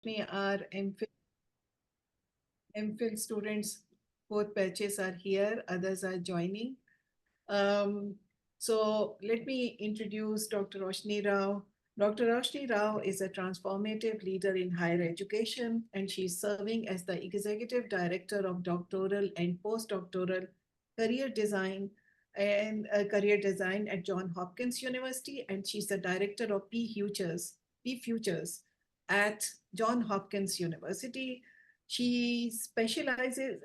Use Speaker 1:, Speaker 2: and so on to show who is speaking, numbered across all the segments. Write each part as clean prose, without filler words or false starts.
Speaker 1: Our MPhil students, both batches are here, others are joining. Um, so let me introduce Dr. Roshni Rao. Dr. Roshni Rao is a transformative leader in higher education, and she's serving as the Executive Director of Doctoral and Postdoctoral Career Design Career Design at Johns Hopkins University, and she's the Director of P Futures at Johns Hopkins University. She specializes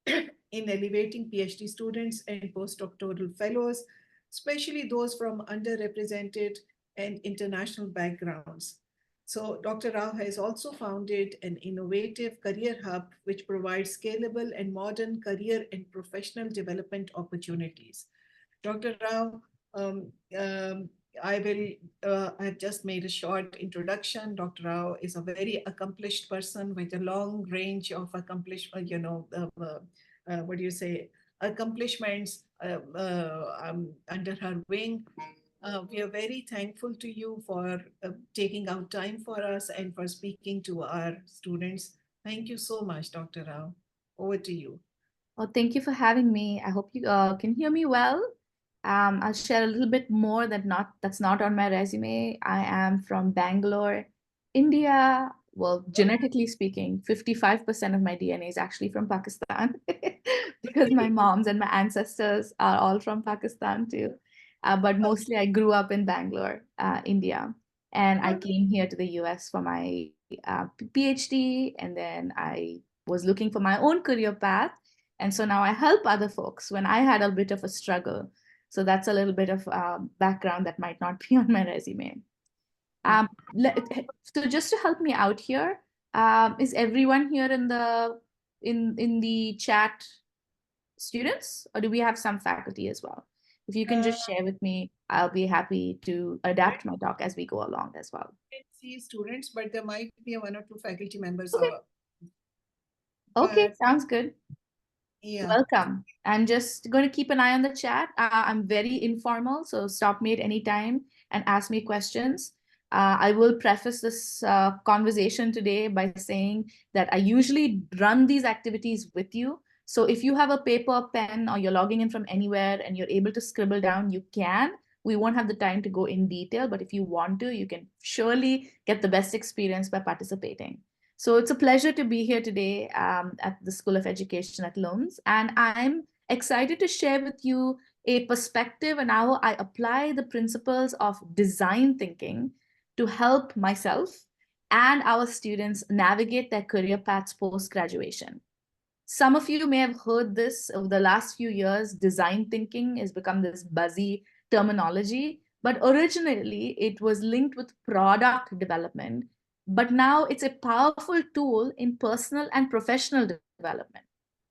Speaker 1: in elevating PhD students and postdoctoral fellows, especially those from underrepresented and international backgrounds. So, Dr. Rao has also founded an innovative career hub which provides scalable and modern career and professional development opportunities. Dr. Rao, um, um, I have just made a short introduction. Dr. Rao is a very accomplished person with a long range of what do you say, accomplishments under her wing. We are very thankful to you for taking out time for us and for speaking to our students. Thank you so much, Dr. Rao. Over to you.
Speaker 2: Well, thank you for having me. I hope you can hear me well. I'll share a little bit more that's not on my resume. I am from Bangalore, India. Well, genetically speaking, 55% of my DNA is actually from Pakistan because my moms and my ancestors are all from Pakistan too. But mostly I grew up in Bangalore, India. And I came here to the US for my PhD. And then I was looking for my own career path. And so now I help other folks when I had a bit of a struggle. So that's a little bit of background that might not be on my resume. Um, so just to help me out here, is everyone here in the chat students, or do we have some faculty as well? If you can just share with me, I'll be happy to adapt my talk as we go along as well.
Speaker 1: I can see students, but there might be one or two faculty members.
Speaker 2: Okay. Okay, sounds good.
Speaker 1: Yeah.
Speaker 2: Welcome. I'm just going to keep an eye on the chat. I'm very informal, so stop me at any time and ask me questions. I will preface this conversation today by saying that I usually run these activities with you. So if you have a paper, pen, or you're logging in from anywhere and you're able to scribble down, you can. We won't have the time to go in detail, but if you want to, you can surely get the best experience by participating. So it's a pleasure to be here today at the School of Education at Lums. And I'm excited to share with you a perspective and how I apply the principles of design thinking to help myself and our students navigate their career paths post-graduation. Some of you may have heard this over the last few years. Design thinking has become this buzzy terminology, but originally it was linked with product development. But now it's a powerful tool in personal and professional development.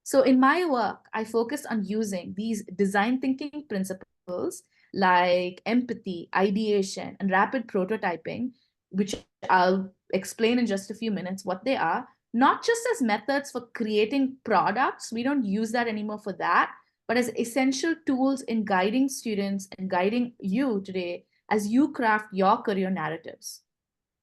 Speaker 2: So in my work, I focus on using these design thinking principles like empathy, ideation, and rapid prototyping, which I'll explain in just a few minutes what they are, not just as methods for creating products, we don't use that anymore for that, but as essential tools in guiding students and guiding you today as you craft your career narratives.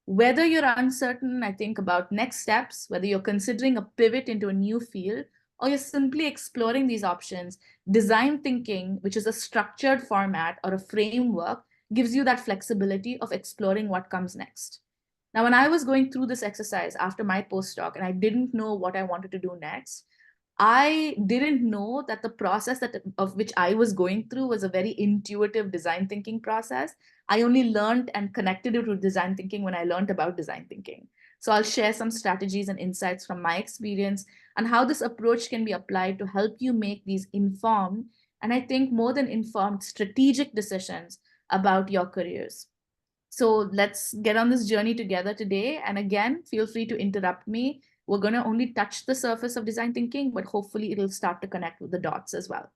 Speaker 2: Whether you're uncertain, I think, about next steps, whether you're considering a pivot into a new field, or you're simply exploring these options, design thinking, which is a structured format or a framework, gives you that flexibility of exploring what comes next. Now, when I was going through this exercise after my postdoc and I didn't know what I wanted to do next, I didn't know that the process of which I was going through was a very intuitive design thinking process. I only learned and connected it with design thinking when I learned about design thinking. So I'll share some strategies and insights from my experience and how this approach can be applied to help you make these informed, and I think more than informed, strategic decisions about your careers. So let's get on this journey together today. And again, feel free to interrupt me. We're going to only touch the surface of design thinking, but hopefully it'll start to connect with the dots as well.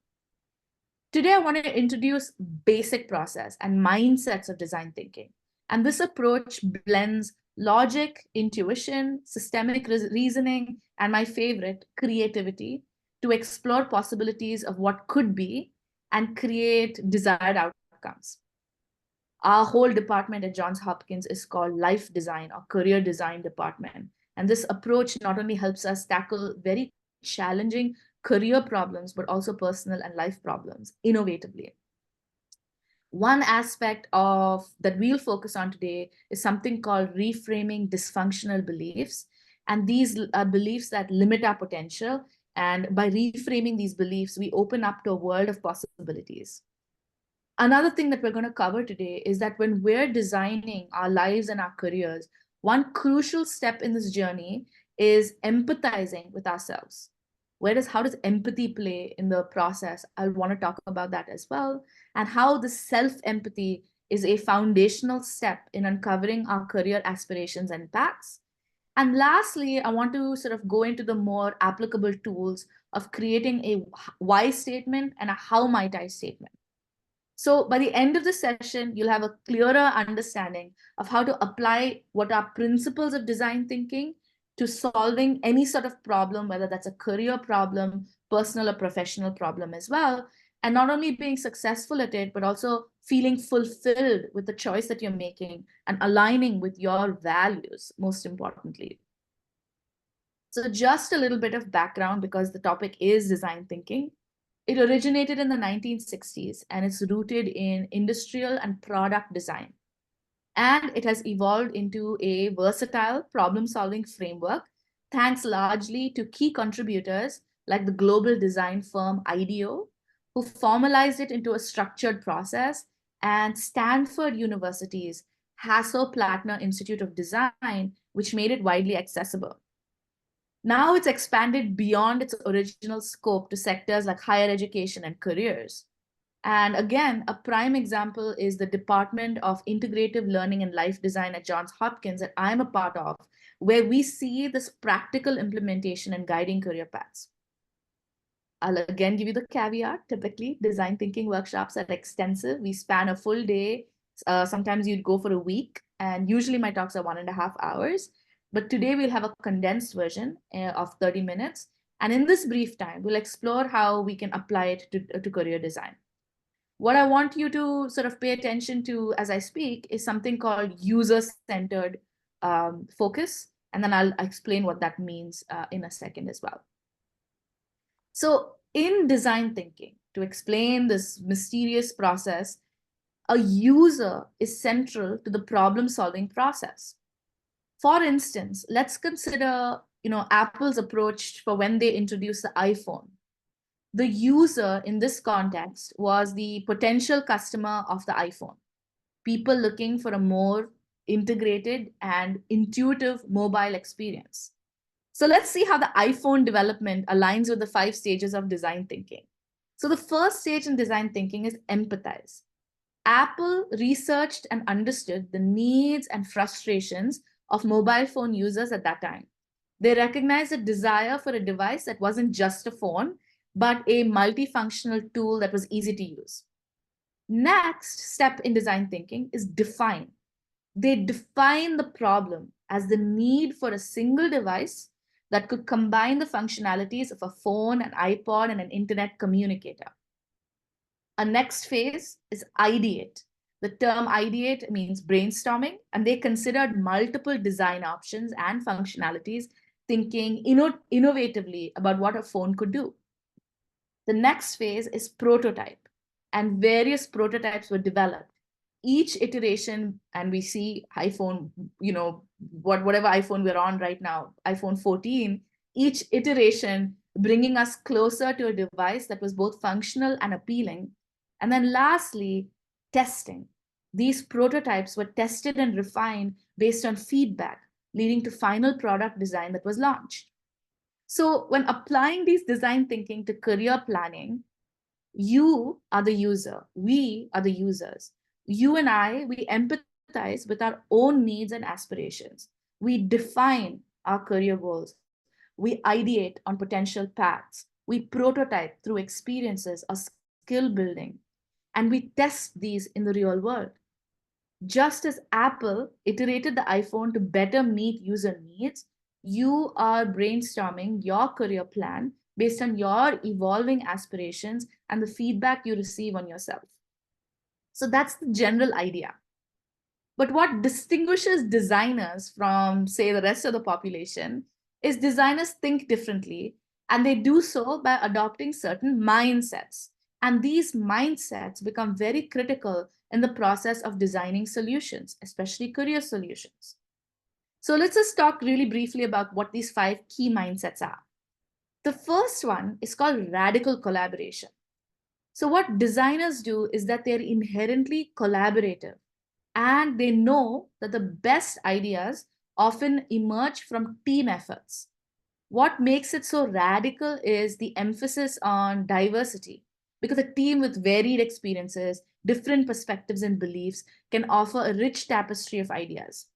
Speaker 2: Today, I want to introduce basic process and mindsets of design thinking. And this approach blends logic, intuition, systemic reasoning, and my favorite, creativity, to explore possibilities of what could be and create desired outcomes. Our whole department at Johns Hopkins is called Life Design or Career Design Department. And this approach not only helps us tackle very challenging career problems, but also personal and life problems innovatively. One aspect of that we'll focus on today is something called reframing dysfunctional beliefs. And these are beliefs that limit our potential. And by reframing these beliefs, we open up to a world of possibilities. Another thing that we're going to cover today is that when we're designing our lives and our careers, one crucial step in this journey is empathizing with ourselves. How does empathy play in the process? I want to talk about that as well, and how the self-empathy is a foundational step in uncovering our career aspirations and paths. And lastly, I want to sort of go into the more applicable tools of creating a why statement and a how might I statement. So by the end of the session, you'll have a clearer understanding of how to apply what are principles of design thinking to solving any sort of problem, whether that's a career problem, personal or professional problem as well. And not only being successful at it, but also feeling fulfilled with the choice that you're making and aligning with your values, most importantly. So just a little bit of background, because the topic is design thinking. It originated in the 1960s and it's rooted in industrial and product design. And it has evolved into a versatile problem-solving framework, thanks largely to key contributors like the global design firm IDEO, who formalized it into a structured process, and Stanford University's Hasso-Plattner Institute of Design, which made it widely accessible. Now it's expanded beyond its original scope to sectors like higher education and careers. And again, a prime example is the Department of Integrative Learning and Life Design at Johns Hopkins that I'm a part of, where we see this practical implementation and guiding career paths. I'll again give you the caveat. Typically, design thinking workshops are extensive. We span a full day. Sometimes you'd go for a week, and usually my talks are 1.5 hours. But today we'll have a condensed version of 30 minutes. And in this brief time, we'll explore how we can apply it to career design. What I want you to sort of pay attention to as I speak is something called user-centered focus. And then I'll explain what that means in a second as well. So in design thinking, to explain this mysterious process, a user is central to the problem-solving process. For instance, let's consider, Apple's approach for when they introduced the iPhone. The user in this context was the potential customer of the iPhone, people looking for a more integrated and intuitive mobile experience. So let's see how the iPhone development aligns with the 5 stages of design thinking. So the first stage in design thinking is empathize. Apple researched and understood the needs and frustrations of mobile phone users at that time. They recognized a desire for a device that wasn't just a phone, but a multifunctional tool that was easy to use. Next step in design thinking is define. They define the problem as the need for a single device that could combine the functionalities of a phone, an iPod, and an internet communicator. A next phase is ideate. The term ideate means brainstorming, and they considered multiple design options and functionalities, thinking innovatively about what a phone could do. The next phase is prototype, and various prototypes were developed. Each iteration, and we see iPhone, whatever iPhone we're on right now, iPhone 14, each iteration bringing us closer to a device that was both functional and appealing. And then lastly, testing. These prototypes were tested and refined based on feedback, leading to final product design that was launched. So when applying these design thinking to career planning, you are the user, we are the users. You and I, we empathize with our own needs and aspirations. We define our career goals. We ideate on potential paths. We prototype through experiences or skill building. And we test these in the real world. Just as Apple iterated the iPhone to better meet user needs, you are brainstorming your career plan based on your evolving aspirations and the feedback you receive on yourself. So that's the general idea. But what distinguishes designers from, say, the rest of the population is designers think differently, and they do so by adopting certain mindsets. And these mindsets become very critical in the process of designing solutions, especially career solutions. So let's just talk really briefly about what these 5 key mindsets are. The first one is called radical collaboration. So what designers do is that they're inherently collaborative, and they know that the best ideas often emerge from team efforts. What makes it so radical is the emphasis on diversity, because a team with varied experiences, different perspectives and beliefs can offer a rich tapestry of ideas.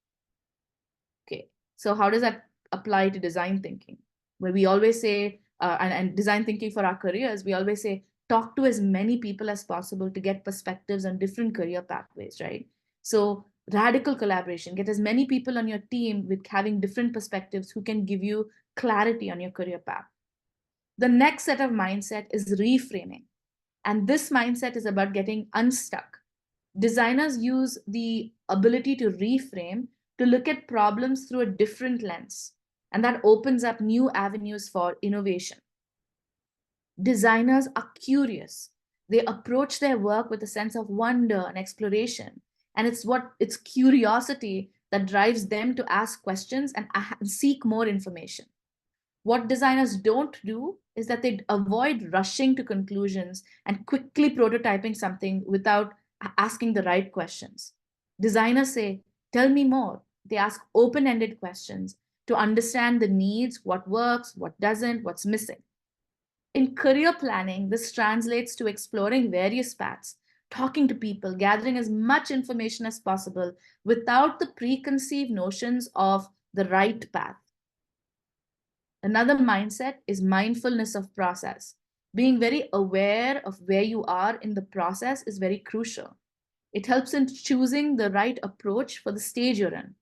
Speaker 2: Okay, so how does that apply to design thinking? Where we always say, and design thinking for our careers, we always say, talk to as many people as possible to get perspectives on different career pathways, right? So radical collaboration, get as many people on your team with having different perspectives who can give you clarity on your career path. The next set of mindset is reframing. And this mindset is about getting unstuck. Designers use the ability to reframe to look at problems through a different lens, and that opens up new avenues for innovation. Designers are curious. They approach their work with a sense of wonder and exploration, and it's curiosity that drives them to ask questions and seek more information. What designers don't do is that they avoid rushing to conclusions and quickly prototyping something without asking the right questions. Designers say, tell me more. They ask open ended questions to understand the needs, what works, what doesn't, what's missing. In career planning, this translates to exploring various paths, talking to people, gathering as much information as possible without the preconceived notions of the right path. Another mindset is mindfulness of process. Being very aware of where you are in the process is very crucial. It helps in choosing the right approach for the stage you're in.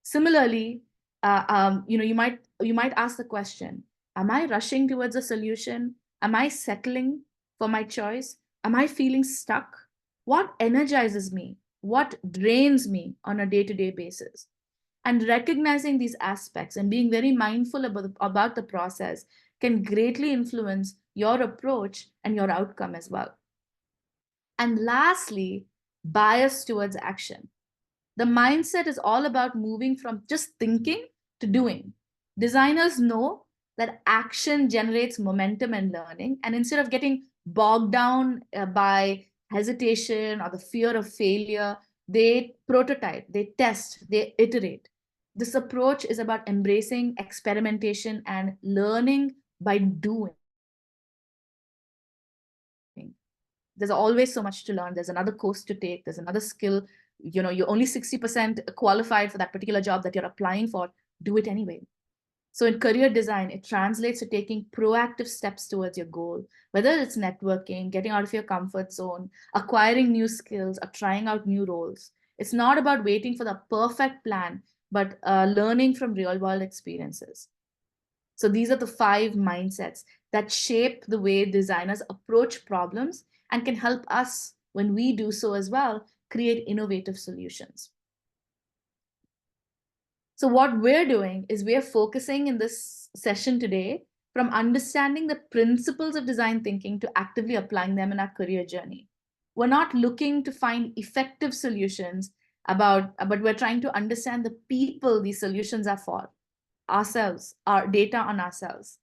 Speaker 2: Similarly, you might ask the question: Am I rushing towards a solution? Am I settling for my choice? Am I feeling stuck? What energizes me? What drains me on a day-to-day basis? And recognizing these aspects and being very mindful about the process can greatly influence your approach and your outcome as well. And lastly, bias towards action. The mindset is all about moving from just thinking to doing. Designers know that action generates momentum and learning. And instead of getting bogged down by hesitation or the fear of failure, they prototype, they test, they iterate. This approach is about embracing experimentation and learning by doing. There's always so much to learn. There's another course to take. There's another skill. You're only 60% qualified for that particular job that you're applying for. Do it anyway. So in career design, it translates to taking proactive steps towards your goal, whether it's networking, getting out of your comfort zone, acquiring new skills, or trying out new roles. It's not about waiting for the perfect plan, but learning from real world experiences. So these are the 5 mindsets that shape the way designers approach problems and can help us, when we do so as well, create innovative solutions. So what we're doing is we're focusing in this session today from understanding the principles of design thinking to actively applying them in our career journey. We're not looking to find effective solutions but we're trying to understand the people these solutions are for, ourselves, our data on ourselves.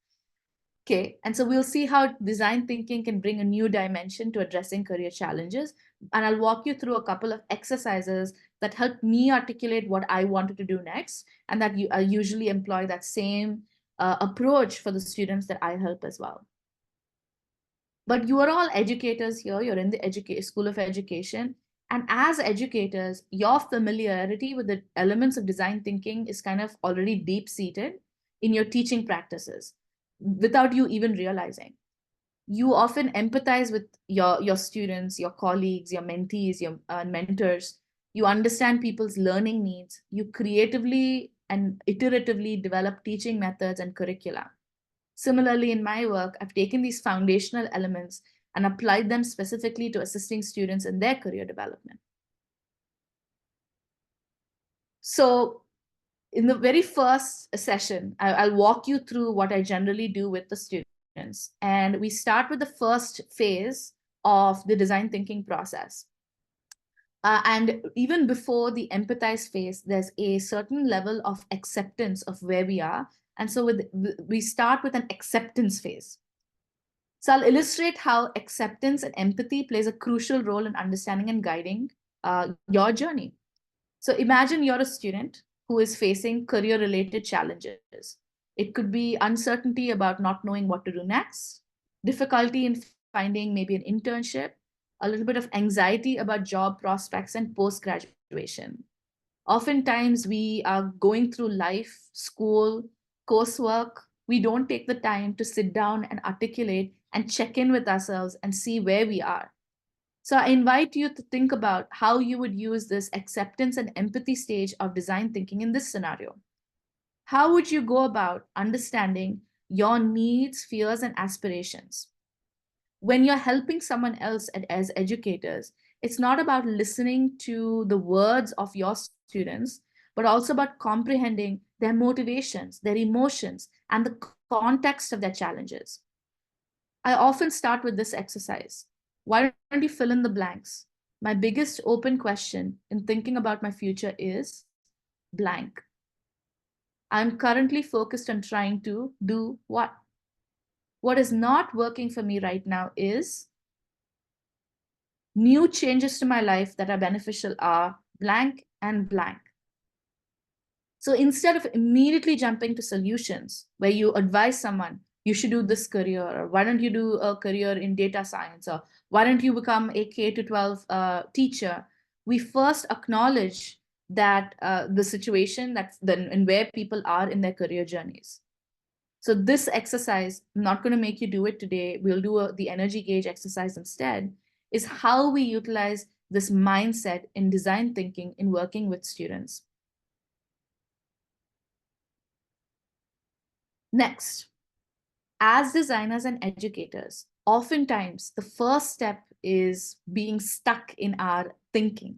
Speaker 2: Okay, and so we'll see how design thinking can bring a new dimension to addressing career challenges. And I'll walk you through a couple of exercises that help me articulate what I wanted to do next, and that I usually employ that same approach for the students that I help as well. But you are all educators here. You're in the School of Education. And as educators, your familiarity with the elements of design thinking is kind of already deep-seated in your teaching practices without you even realizing. You often empathize with your students, your colleagues, your mentees, your mentors. You understand people's learning needs. You creatively and iteratively develop teaching methods and curricula. Similarly, in my work, I've taken these foundational elements and applied them specifically to assisting students in their career development. So in the very first session, I'll walk you through what I generally do with the students. And we start with the first phase of the design thinking process. And even before the empathize phase, there's a certain level of acceptance of where we are. And so we start with an acceptance phase. So I'll illustrate how acceptance and empathy plays a crucial role in understanding and guiding your journey. So imagine you're a student who is facing career-related challenges. It could be uncertainty about not knowing what to do next, difficulty in finding maybe an internship, a little bit of anxiety about job prospects and post-graduation. Oftentimes, we are going through life, school, coursework. We don't take the time to sit down and articulate and check in with ourselves and see where we are. So I invite you to think about how you would use this acceptance and empathy stage of design thinking in this scenario. How would you go about understanding your needs, fears, and aspirations? When you're helping someone else as educators, it's not about listening to the words of your students, but also about comprehending their motivations, their emotions, and the context of their challenges. I often start with this exercise. Why don't you fill in the blanks? My biggest open question in thinking about my future is blank. I'm currently focused on trying to do what? What is not working for me right now is new changes to my life that are beneficial are blank and blank. So instead of immediately jumping to solutions where you advise someone, you should do this career, or why don't you do a career in data science, or why don't you become a K to 12 teacher, we first acknowledge that the situation that's then and where people are in their career journeys. So this exercise, I'm not going to make you do it today. We'll do the energy gauge exercise instead, is how we utilize this mindset in design thinking in working with students. Next, as designers and educators, oftentimes the first step is being stuck in our thinking.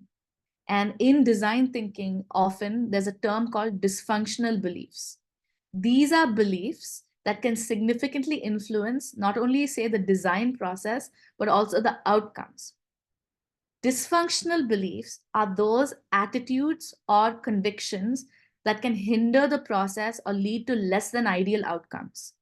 Speaker 2: And in design thinking, often there's a term called dysfunctional beliefs. These are beliefs that can significantly influence not only, say, the design process, but also the outcomes. Dysfunctional beliefs are those attitudes or convictions that can hinder the process or lead to less than ideal outcomes.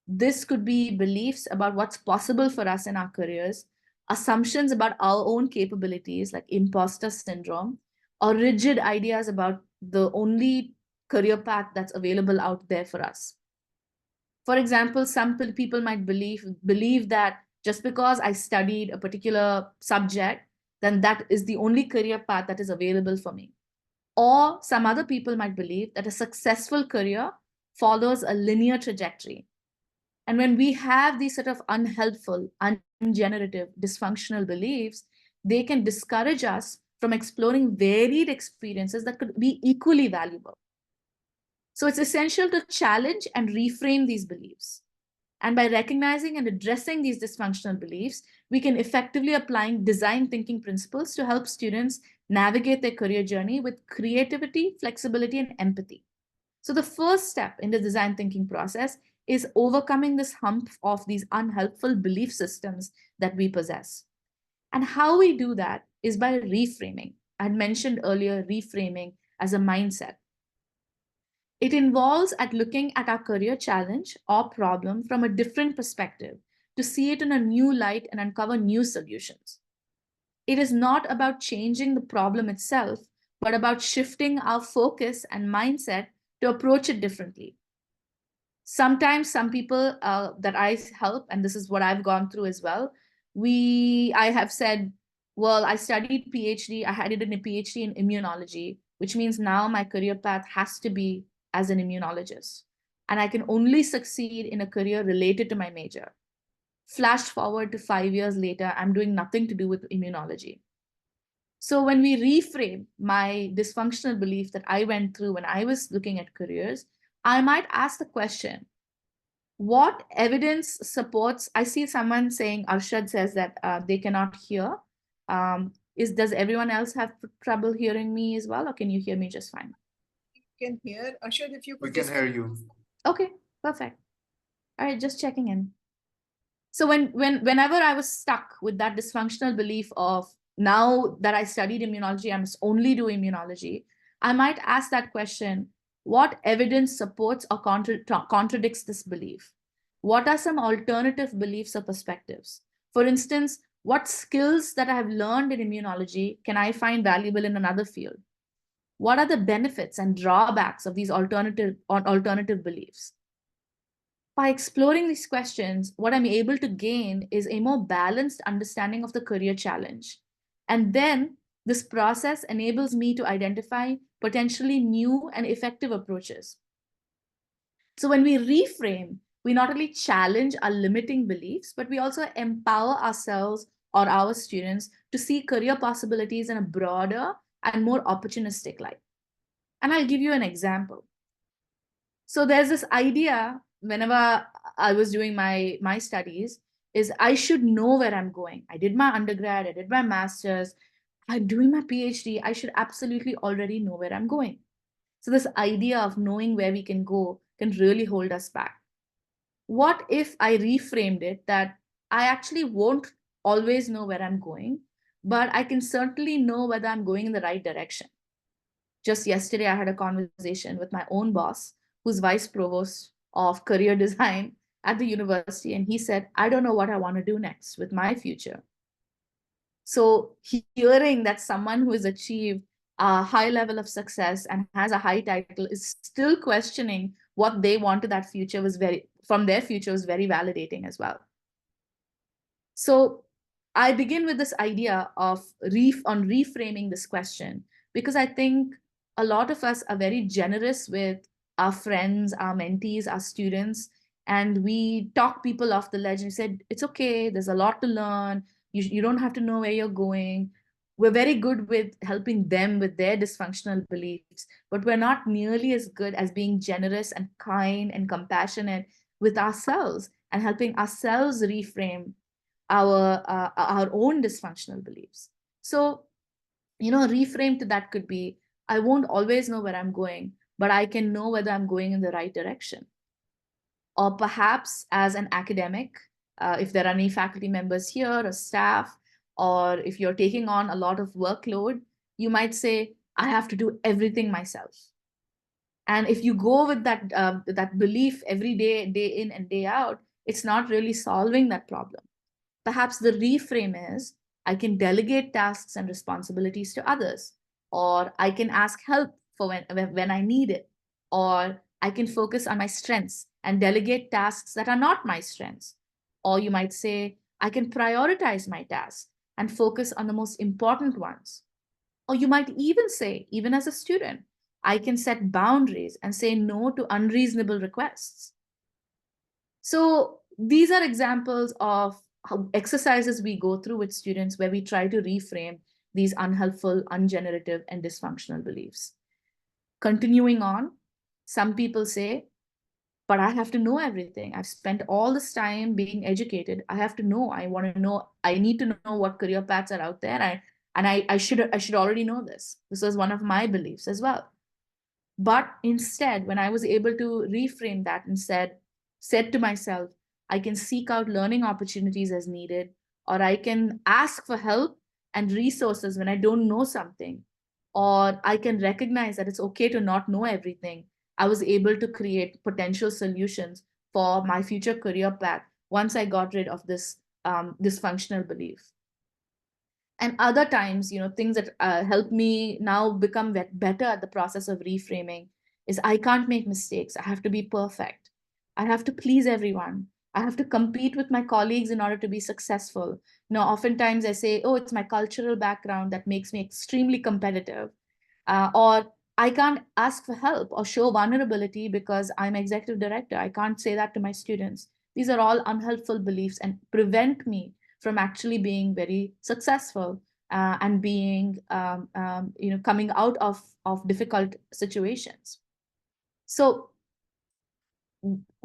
Speaker 2: This could be beliefs about what's possible for us in our careers, assumptions about our own capabilities, like imposter syndrome, or rigid ideas about the only career path that's available out there for us. For example, some people might believe that just because I studied a particular subject, then that is the only career path that is available for me. Or some other people might believe that a successful career follows a linear trajectory. And when we have these sort of unhelpful, ungenerative, dysfunctional beliefs, they can discourage us from exploring varied experiences that could be equally valuable. So it's essential to challenge and reframe these beliefs. And by recognizing and addressing these dysfunctional beliefs, we can effectively apply design thinking principles to help students navigate their career journey with creativity, flexibility, and empathy. So the first step in the design thinking process is overcoming this hump of these unhelpful belief systems that we possess. And how we do that is by reframing. I had mentioned earlier reframing as a mindset. It involves at looking at our career challenge or problem from a different perspective to see it in a new light and uncover new solutions. It is not about changing the problem itself, but about shifting our focus and mindset to approach it differently. Sometimes some people that I help, and this is what I've gone through as well, I have said, well, I studied PhD, I had it in a PhD in immunology, which means now my career path has to be as an immunologist. And I can only succeed in a career related to my major. Flash forward to 5 years later, I'm doing nothing to do with immunology. So when we reframe my dysfunctional belief that I went through when I was looking at careers, I might ask the question, what evidence supports? I see someone saying, Arshad says that they cannot hear. Does everyone else have trouble hearing me as well, or can you hear me just fine?
Speaker 1: Can hear. Ashad, if you
Speaker 3: We
Speaker 1: could
Speaker 3: can
Speaker 1: just.
Speaker 3: hear you.
Speaker 2: Okay, perfect. All right, just checking in. So whenever I was stuck with that dysfunctional belief of, now that I studied immunology, I must only do immunology, I might ask that question: what evidence supports or contradicts this belief? What are some alternative beliefs or perspectives? For instance, what skills that I have learned in immunology can I find valuable in another field? What are the benefits and drawbacks of these alternative beliefs? By exploring these questions, what I'm able to gain is a more balanced understanding of the career challenge. And then this process enables me to identify potentially new and effective approaches. So when we reframe, we not only challenge our limiting beliefs, but we also empower ourselves or our students to see career possibilities in a broader and more opportunistic light. And I'll give you an example. So there's this idea whenever I was doing my studies, is I should know where I'm going. I did my undergrad, I did my master's, I'm doing my PhD. I should absolutely already know where I'm going. So this idea of knowing where we can go can really hold us back. What if I reframed it that I actually won't always know where I'm going, but I can certainly know whether I'm going in the right direction? Just yesterday, I had a conversation with my own boss, who's vice provost of career design at the university. And he said, I don't know what I want to do next with my future. So hearing that someone who has achieved a high level of success and has a high title is still questioning what they want to that future from their future was very validating as well. So I begin with this idea of reframing this question, because I think a lot of us are very generous with our friends, our mentees, our students, and we talk people off the ledge and said, it's okay, there's a lot to learn. You don't have to know where you're going. We're very good with helping them with their dysfunctional beliefs, but we're not nearly as good as being generous and kind and compassionate with ourselves and helping ourselves reframe our own dysfunctional beliefs. So, reframe to that could be, I won't always know where I'm going, but I can know whether I'm going in the right direction. Or perhaps as an academic, if there are any faculty members here or staff, or if you're taking on a lot of workload, you might say, I have to do everything myself. And if you go with that belief every day, day in and day out, it's not really solving that problem. Perhaps the reframe is, I can delegate tasks and responsibilities to others, or I can ask help for when I need it, or I can focus on my strengths and delegate tasks that are not my strengths. Or you might say, I can prioritize my tasks and focus on the most important ones. Or you might even say, even as a student, I can set boundaries and say no to unreasonable requests. So these are examples of how exercises we go through with students where we try to reframe these unhelpful, ungenerative, and dysfunctional beliefs. Continuing on, some people say, but I have to know everything. I've spent all this time being educated. I have to know. I want to know. I need to know what career paths are out there. I should already know this. This was one of my beliefs as well. But instead, when I was able to reframe that and said to myself, I can seek out learning opportunities as needed, or I can ask for help and resources when I don't know something, or I can recognize that it's okay to not know everything. I was able to create potential solutions for my future career path once I got rid of this dysfunctional belief. And other times, things that help me now become better at the process of reframing is, I can't make mistakes. I have to be perfect. I have to please everyone. I have to compete with my colleagues in order to be successful. Oftentimes I say, oh, it's my cultural background that makes me extremely competitive. Or I can't ask for help or show vulnerability because I'm executive director. I can't say that to my students. These are all unhelpful beliefs and prevent me from actually being very successful and being, coming out of difficult situations. So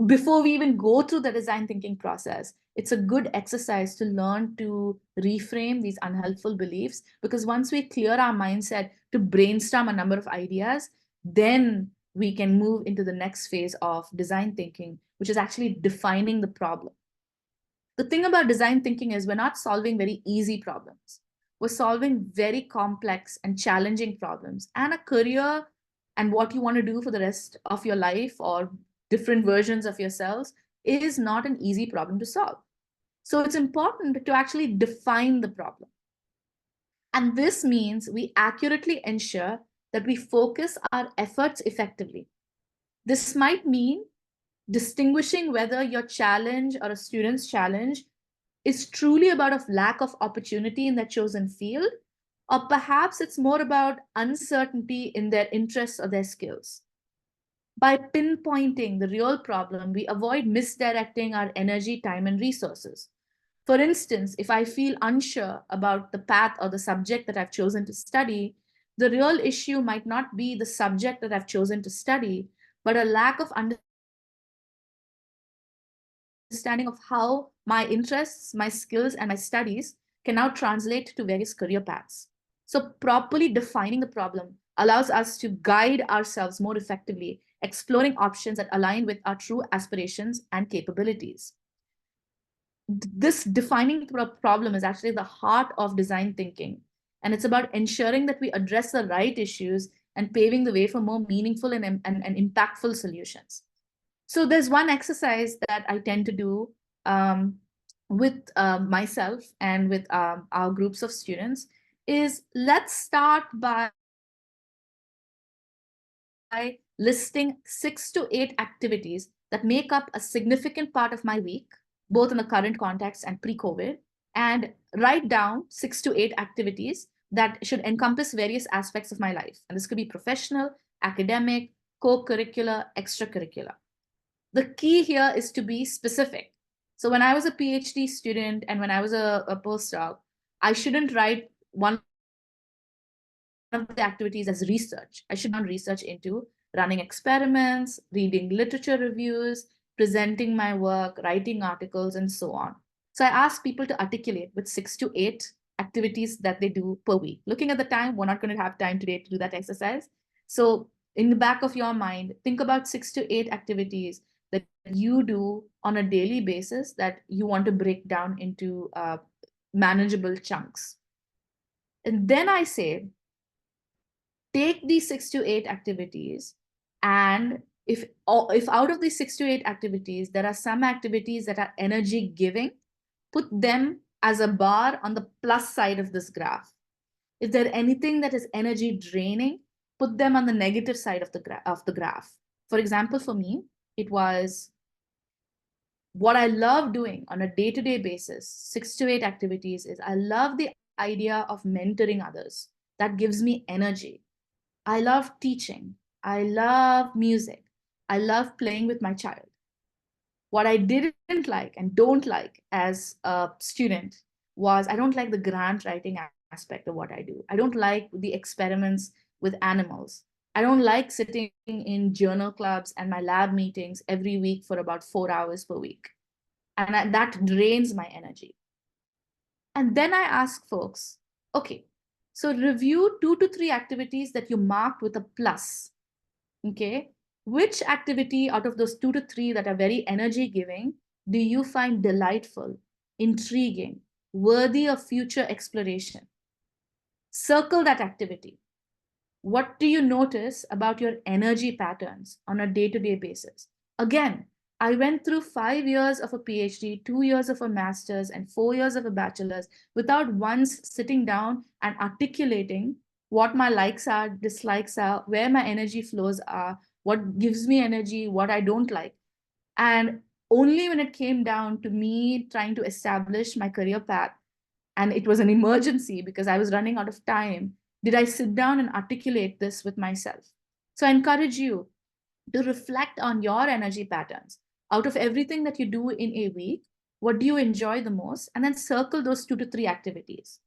Speaker 2: before we even go through the design thinking process, it's a good exercise to learn to reframe these unhelpful beliefs, because once we clear our mindset to brainstorm a number of ideas, then we can move into the next phase of design thinking, which is actually defining the problem. The thing about design thinking is we're not solving very easy problems. We're solving very complex and challenging problems. And a career and what you want to do for the rest of your life or different versions of yourselves is not an easy problem to solve. So it's important to actually define the problem. And this means we accurately ensure that we focus our efforts effectively. This might mean distinguishing whether your challenge or a student's challenge is truly about a lack of opportunity in their chosen field, or perhaps it's more about uncertainty in their interests or their skills. By pinpointing the real problem, we avoid misdirecting our energy, time, and resources. For instance, if I feel unsure about the path or the subject that I've chosen to study, the real issue might not be the subject that I've chosen to study, but a lack of understanding of how my interests, my skills, and my studies can now translate to various career paths. So properly defining the problem allows us to guide ourselves more effectively, exploring options that align with our true aspirations and capabilities. This defining problem is actually the heart of design thinking. And it's about ensuring that we address the right issues and paving the way for more meaningful and impactful solutions. So there's one exercise that I tend to do with myself and with our groups of students is, let's start by listing 6 to 8 activities that make up a significant part of my week, both in the current context and pre-COVID, and write down 6 to 8 activities that should encompass various aspects of my life. And this could be professional, academic, co-curricular, extracurricular. The key here is to be specific. So when I was a PhD student and when I was a postdoc, I shouldn't write one of the activities as research. I should not research into running experiments, reading literature reviews, presenting my work, writing articles, and so on. So I ask people to articulate with 6 to 8 activities that they do per week. Looking at the time, we're not going to have time today to do that exercise. So in the back of your mind, think about 6 to 8 activities that you do on a daily basis that you want to break down into manageable chunks. And then I say, take these 6 to 8 activities, and if out of these 6 to 8 activities, there are some activities that are energy giving, put them as a bar on the plus side of this graph. If there's anything that is energy draining, put them on the negative side of the graph. For example, for me, it was what I love doing on a day-to-day basis, 6 to 8 activities, is I love the idea of mentoring others. That gives me energy. I love teaching. I love music. I love playing with my child. What I didn't like and don't like as a student was I don't like the grant writing aspect of what I do. I don't like the experiments with animals. I don't like sitting in journal clubs and my lab meetings every week for about 4 hours per week. And that drains my energy. And then I ask folks, okay, so review 2 to 3 activities that you marked with a plus. Okay, which activity out of those 2 to 3 that are very energy giving do you find delightful, intriguing, worthy of future exploration? Circle that activity. What do you notice about your energy patterns on a day-to-day basis? Again, I went through 5 years of a PhD, 2 years of a master's, and 4 years of a bachelor's without once sitting down and articulating what my likes are, dislikes are, where my energy flows are, what gives me energy, what I don't like. And only when it came down to me trying to establish my career path, and it was an emergency because I was running out of time, did I sit down and articulate this with myself. So I encourage you to reflect on your energy patterns. Out of everything that you do in a week, what do you enjoy the most? And then circle those 2 to 3 activities.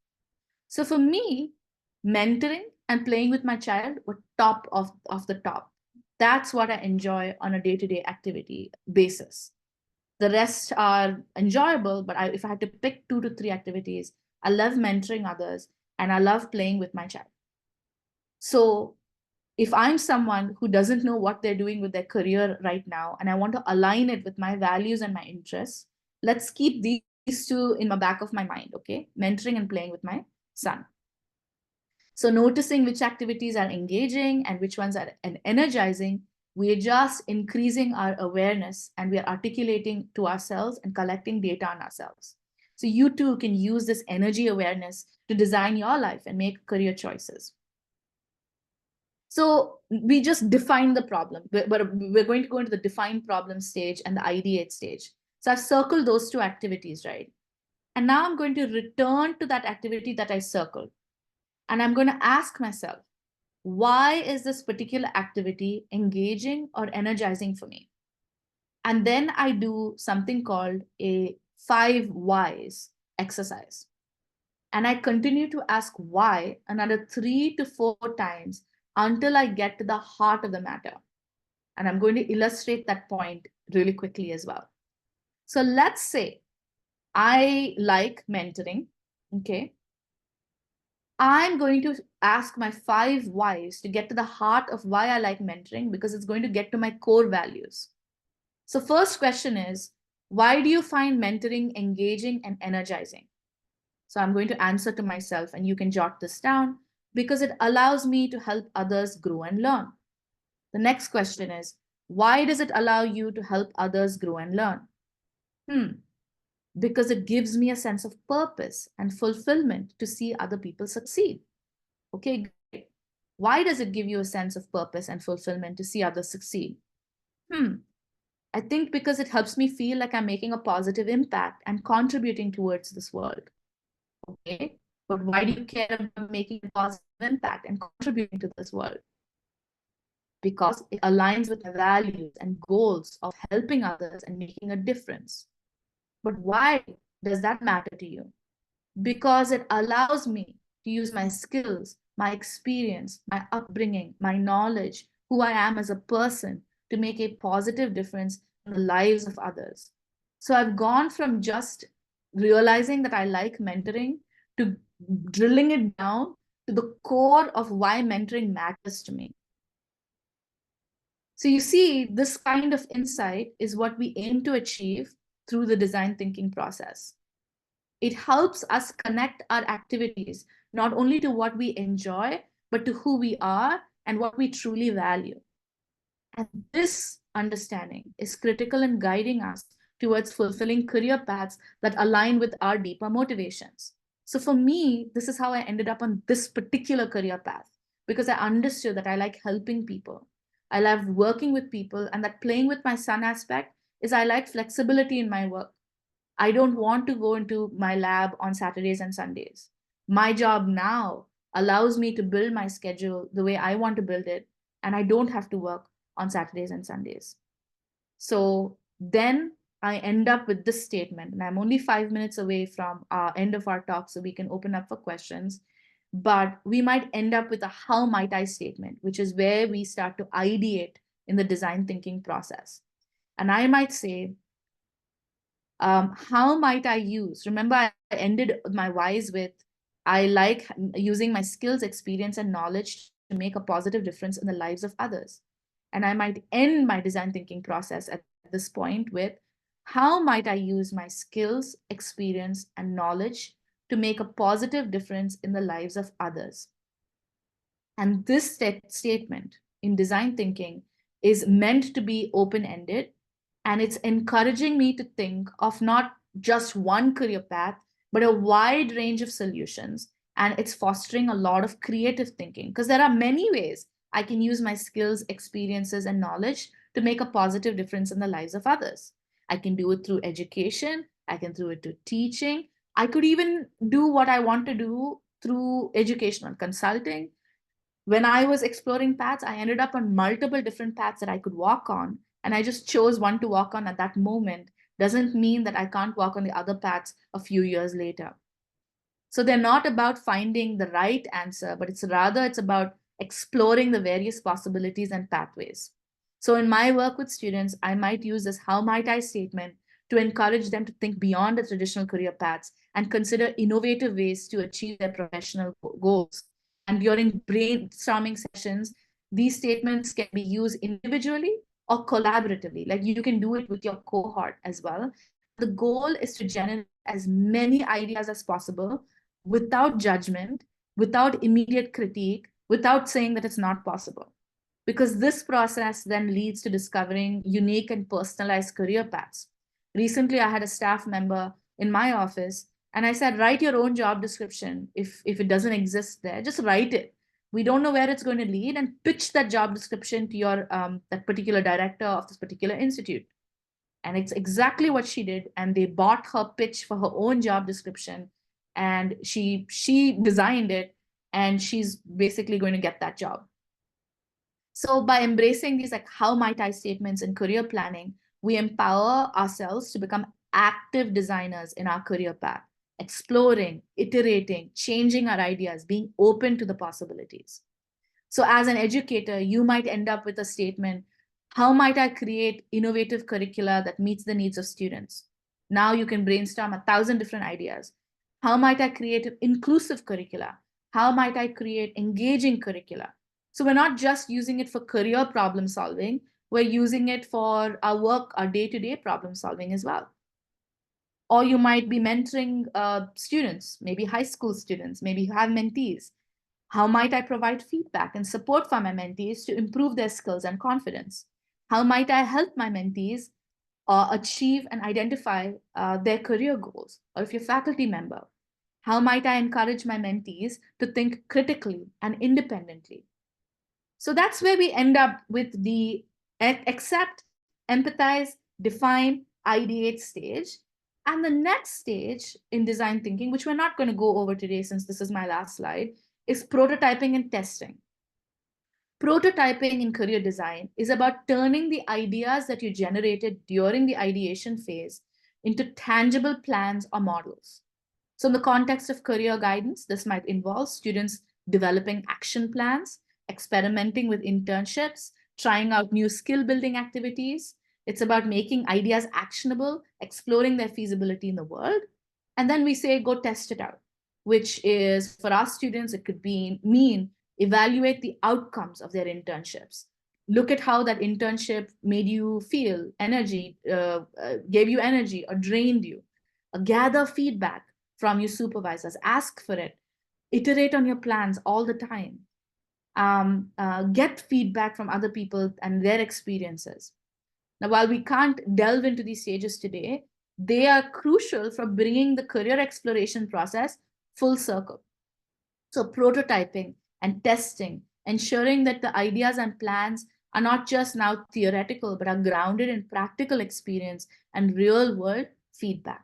Speaker 2: So for me, mentoring and playing with my child were top of the top. That's what I enjoy on a day-to-day activity basis. The rest are enjoyable, but if I had to pick 2 to 3 activities, I love mentoring others and I love playing with my child. So if I'm someone who doesn't know what they're doing with their career right now, and I want to align it with my values and my interests, let's keep these two in the back of my mind, okay? Mentoring and playing with my son. So noticing which activities are engaging and which ones are energizing, we are just increasing our awareness and we are articulating to ourselves and collecting data on ourselves. So you too can use this energy awareness to design your life and make career choices. So we just define the problem, but we're going to go into the define problem stage and the ideate stage. So I've circled those 2 activities, right? And now I'm going to return to that activity that I circled. And I'm going to ask myself, why is this particular activity engaging or energizing for me? And then I do something called a 5 whys exercise. And I continue to ask why another 3 to 4 times until I get to the heart of the matter. And I'm going to illustrate that point really quickly as well. So let's say I like mentoring, okay? I'm going to ask my 5 whys to get to the heart of why I like mentoring, because it's going to get to my core values. So first question is, why do you find mentoring engaging and energizing? So I'm going to answer to myself, and you can jot this down, because it allows me to help others grow and learn. The next question is, why does it allow you to help others grow and learn? Because it gives me a sense of purpose and fulfillment to see other people succeed. Okay, great. Why does it give you a sense of purpose and fulfillment to see others succeed? I think because it helps me feel like I'm making a positive impact and contributing towards this world. Okay, but why do you care about making a positive impact and contributing to this world? Because it aligns with my values and goals of helping others and making a difference. But why does that matter to you? Because it allows me to use my skills, my experience, my upbringing, my knowledge, who I am as a person, to make a positive difference in the lives of others. So I've gone from just realizing that I like mentoring to drilling it down to the core of why mentoring matters to me. So you see, this kind of insight is what we aim to achieve through the design thinking process. It helps us connect our activities not only to what we enjoy, but to who we are and what we truly value. And this understanding is critical in guiding us towards fulfilling career paths that align with our deeper motivations. So for me, this is how I ended up on this particular career path, because I understood that I like helping people. I love working with people, and that playing with my son aspect is I like flexibility in my work. I don't want to go into my lab on Saturdays and Sundays. My job now allows me to build my schedule the way I want to build it, and I don't have to work on Saturdays and Sundays. So then I end up with this statement, and I'm only 5 minutes away from our end of our talk, so we can open up for questions. But we might end up with a how might I statement, which is where we start to ideate in the design thinking process. And I might say, how might I use? Remember, I ended my whys with, I like using my skills, experience, and knowledge to make a positive difference in the lives of others. And I might end my design thinking process at this point with, how might I use my skills, experience, and knowledge to make a positive difference in the lives of others? And this statement in design thinking is meant to be open-ended, and it's encouraging me to think of not just one career path, but a wide range of solutions. And it's fostering a lot of creative thinking, because there are many ways I can use my skills, experiences, and knowledge to make a positive difference in the lives of others. I can do it through education. I can do it through teaching. I could even do what I want to do through educational consulting. When I was exploring paths, I ended up on multiple different paths that I could walk on. And I just chose one to walk on at that moment. Doesn't mean that I can't walk on the other paths a few years later. So they're not about finding the right answer, but it's about exploring the various possibilities and pathways. So in my work with students, I might use this how might I statement to encourage them to think beyond the traditional career paths and consider innovative ways to achieve their professional goals. And during brainstorming sessions, these statements can be used individually or collaboratively. Like you can do it with your cohort as well. The goal is to generate as many ideas as possible without judgment, without immediate critique, without saying that it's not possible. Because this process then leads to discovering unique and personalized career paths. Recently, I had a staff member in my office, and I said, write your own job description. If it doesn't exist there, just write it. We don't know where it's going to lead, and pitch that job description to your that particular director of this particular institute. And it's exactly what she did. And they bought her pitch for her own job description, and she designed it, and she's basically going to get that job. So by embracing these like how might I statements in career planning, we empower ourselves to become active designers in our career path, exploring, iterating, changing our ideas, being open to the possibilities. So as an educator, you might end up with a statement, how might I create innovative curricula that meets the needs of students? Now you can brainstorm 1,000 different ideas. How might I create inclusive curricula? How might I create engaging curricula? So we're not just using it for career problem solving, we're using it for our work, our day-to-day problem solving as well. Or you might be mentoring students, maybe high school students, maybe you have mentees. How might I provide feedback and support for my mentees to improve their skills and confidence? How might I help my mentees achieve and identify their career goals? Or if you're a faculty member, how might I encourage my mentees to think critically and independently? So that's where we end up with the accept, empathize, define, ideate stage. And the next stage in design thinking, which we're not going to go over today since this is my last slide, is prototyping and testing. Prototyping in career design is about turning the ideas that you generated during the ideation phase into tangible plans or models. So in the context of career guidance, this might involve students developing action plans, experimenting with internships, trying out new skill building activities. It's about making ideas actionable, exploring their feasibility in the world. And then we say, go test it out, which is for our students, it could mean evaluate the outcomes of their internships. Look at how that internship made you feel, gave you energy or drained you. Gather feedback from your supervisors, ask for it, iterate on your plans all the time. Get feedback from other people and their experiences. Now, while we can't delve into these stages today, they are crucial for bringing the career exploration process full circle. So prototyping and testing, ensuring that the ideas and plans are not just now theoretical, but are grounded in practical experience and real world feedback.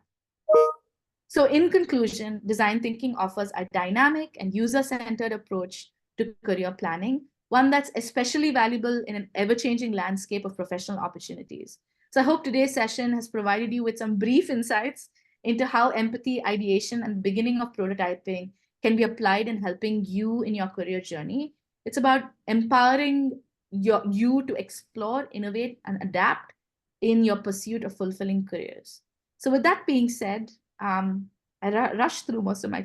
Speaker 2: So in conclusion, design thinking offers a dynamic and user-centered approach to career planning, one that's especially valuable in an ever-changing landscape of professional opportunities. So I hope today's session has provided you with some brief insights into how empathy, ideation, and the beginning of prototyping can be applied in helping you in your career journey. It's about empowering you to explore, innovate, and adapt in your pursuit of fulfilling careers. So with that being said, I rushed through most of my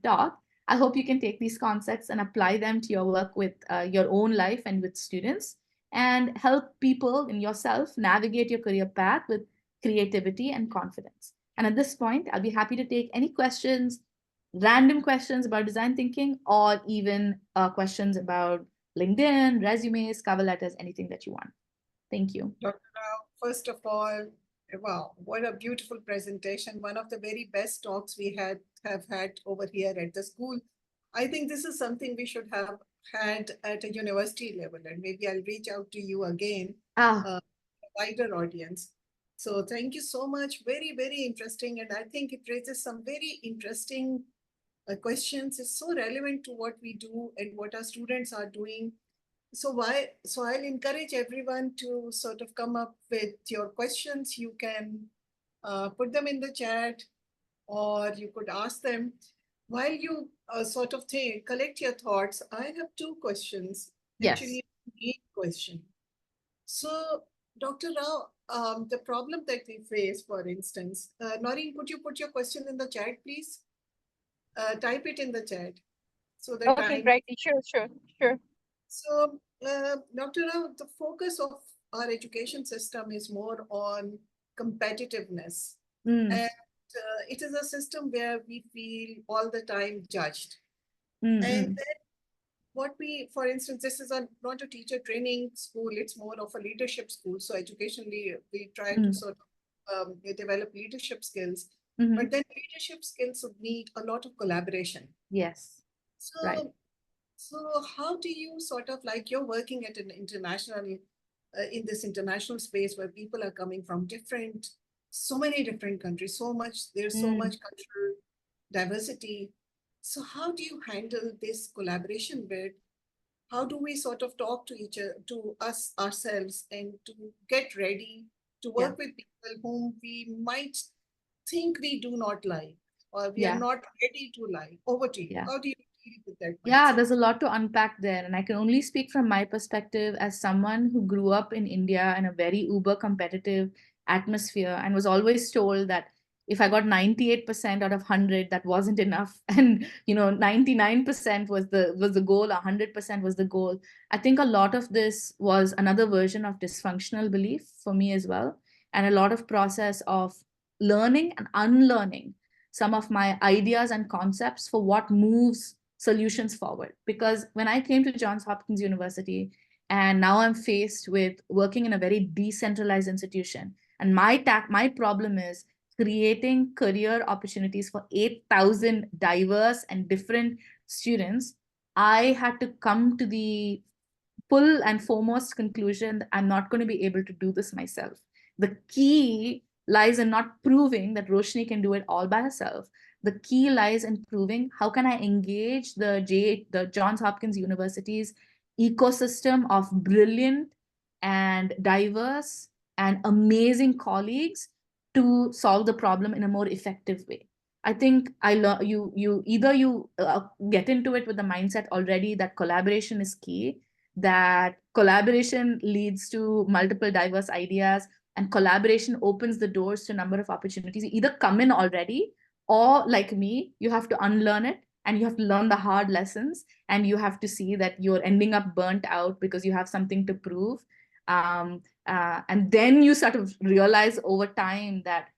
Speaker 2: talk. I hope you can take these concepts and apply them to your work with your own life and with students, and help people and yourself navigate your career path with creativity and confidence. And at this point, I'll be happy to take any questions, random questions about design thinking, or even questions about LinkedIn, resumes, cover letters, anything that you want. Thank you.
Speaker 1: Dr. Rao, first of all, wow, what a beautiful presentation. One of the very best talks we have had over here at the school. I think this is something we should have had at a university level, and maybe I'll reach out to you again, a wider audience. So thank you so much. Very, very interesting. And I think it raises some very interesting questions. It's so relevant to what we do and what our students are doing. So I'll encourage everyone to sort of come up with your questions. You can put them in the chat, or you could ask them. While you sort of collect your thoughts, I have two questions.
Speaker 2: Yes.
Speaker 1: Actually, a question. So, Dr. Rao, the problem that we face, for instance, Noreen, could you put your question in the chat, please? Type it in the chat so that
Speaker 3: Okay,
Speaker 1: I'm.
Speaker 3: right. Sure.
Speaker 1: So, Dr. Rao, the focus of our education system is more on competitiveness.
Speaker 2: Mm,
Speaker 1: And it is a system where we feel all the time judged.
Speaker 2: mm,
Speaker 1: And
Speaker 2: mm.
Speaker 1: then what we, for instance, this is not a teacher training school, it's more of a leadership school. So educationally, we try to
Speaker 2: Mm.
Speaker 1: sort of develop leadership skills.
Speaker 2: Mhm.
Speaker 1: But then leadership skills would need a lot of collaboration.
Speaker 2: Yes, right.
Speaker 1: So, so how do you sort of like you're working at an international, in this international space where people are coming from so many different countries, there's so
Speaker 2: Mm.
Speaker 1: much cultural diversity. So how do you handle this collaboration bit? How do we sort of talk to each other, to us ourselves, and to get ready to
Speaker 2: Yeah,
Speaker 1: work with people whom we might think we do not like, or we are
Speaker 2: yeah,
Speaker 1: not ready to like? Over to you.
Speaker 2: yeah.
Speaker 1: How do you deal with that
Speaker 2: Yeah,
Speaker 1: mindset?
Speaker 2: there's a lot to unpack there. And I can only speak from my perspective as someone who grew up in India in a very uber competitive atmosphere and was always told that if I got 98% out of 100, that wasn't enough. And 99% was the goal, 100% was the goal. I think a lot of this was another version of dysfunctional belief for me as well. And a lot of process of learning and unlearning some of my ideas and concepts for what moves solutions forward. Because when I came to Johns Hopkins University, and now I'm faced with working in a very decentralized institution, and my problem is creating career opportunities for 8,000 diverse and different students. I had to come to the full and foremost conclusion that I'm not going to be able to do this myself. The key lies in not proving that Roshni can do it all by herself. The key lies in proving how can I engage the Johns Hopkins University's ecosystem of brilliant and diverse and amazing colleagues to solve the problem in a more effective way. I think you either get into it with the mindset already that collaboration is key, that collaboration leads to multiple diverse ideas, and collaboration opens the doors to a number of opportunities. You either come in already, or like me, you have to unlearn it and you have to learn the hard lessons, and you have to see that you're ending up burnt out because you have something to prove. And then you sort of realize over time that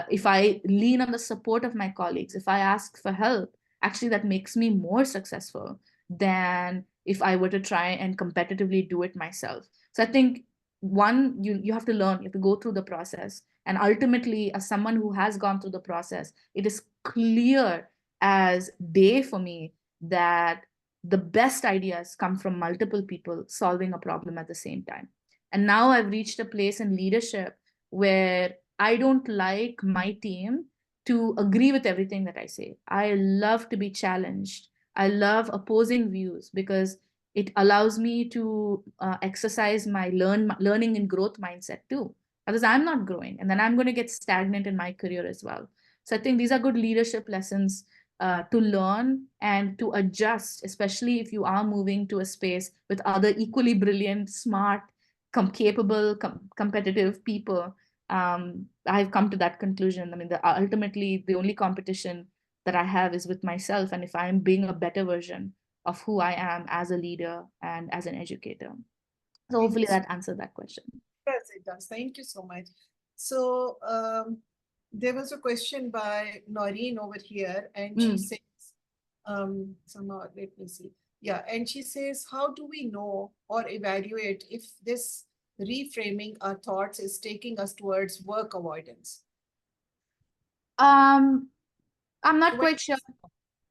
Speaker 2: if I lean on the support of my colleagues, if I ask for help, actually that makes me more successful than if I were to try and competitively do it myself. So I think one, you have to learn, you have to go through the process. And ultimately, as someone who has gone through the process, it is clear as day for me that the best ideas come from multiple people solving a problem at the same time. And now I've reached a place in leadership where I don't like my team to agree with everything that I say. I love to be challenged. I love opposing views because it allows me to exercise my learning and growth mindset too. Otherwise, I'm not growing, and then I'm going to get stagnant in my career as well. So I think these are good leadership lessons to learn and to adjust, especially if you are moving to a space with other equally brilliant, smart, capable, competitive people. I've come to that conclusion. I mean, ultimately, the only competition that I have is with myself, and if I'm being a better version of who I am as a leader and as an educator. So
Speaker 1: Thank you
Speaker 2: hopefully
Speaker 1: so
Speaker 2: that answered that question.
Speaker 1: Yes, it does. Thank you so much. So there was a question by Noreen over here, and she
Speaker 2: Mm.
Speaker 1: says, somehow, let me see. Yeah, and she says, how do we know or evaluate if this reframing our thoughts is taking us towards work avoidance?
Speaker 2: I'm not
Speaker 1: So when
Speaker 2: quite sure.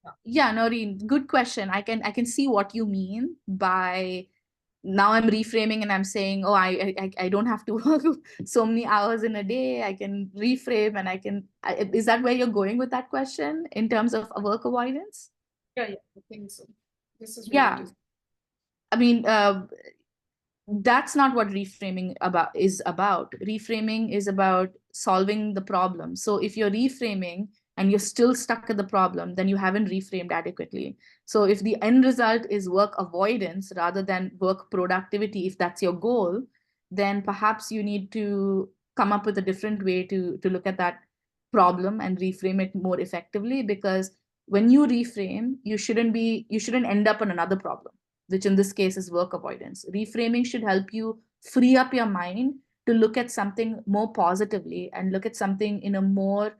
Speaker 1: yeah,
Speaker 2: Yeah, Noreen, good question. I can see what you mean by now I'm reframing and I'm saying, oh, I don't have to work so many hours in a day. I can reframe and is that where you're going with that question in terms of a work avoidance?
Speaker 1: yeah, I think so. This is where it
Speaker 2: Yeah.
Speaker 1: is.
Speaker 2: I mean, that's not what reframing is about. Reframing is about solving the problem. So if you're reframing and you're still stuck at the problem, then you haven't reframed adequately. So if the end result is work avoidance rather than work productivity, if that's your goal, then perhaps you need to come up with a different way to look at that problem and reframe it more effectively, because when you reframe, you shouldn't end up on another problem, which in this case is work avoidance. Reframing should help you free up your mind to look at something more positively and look at something in a more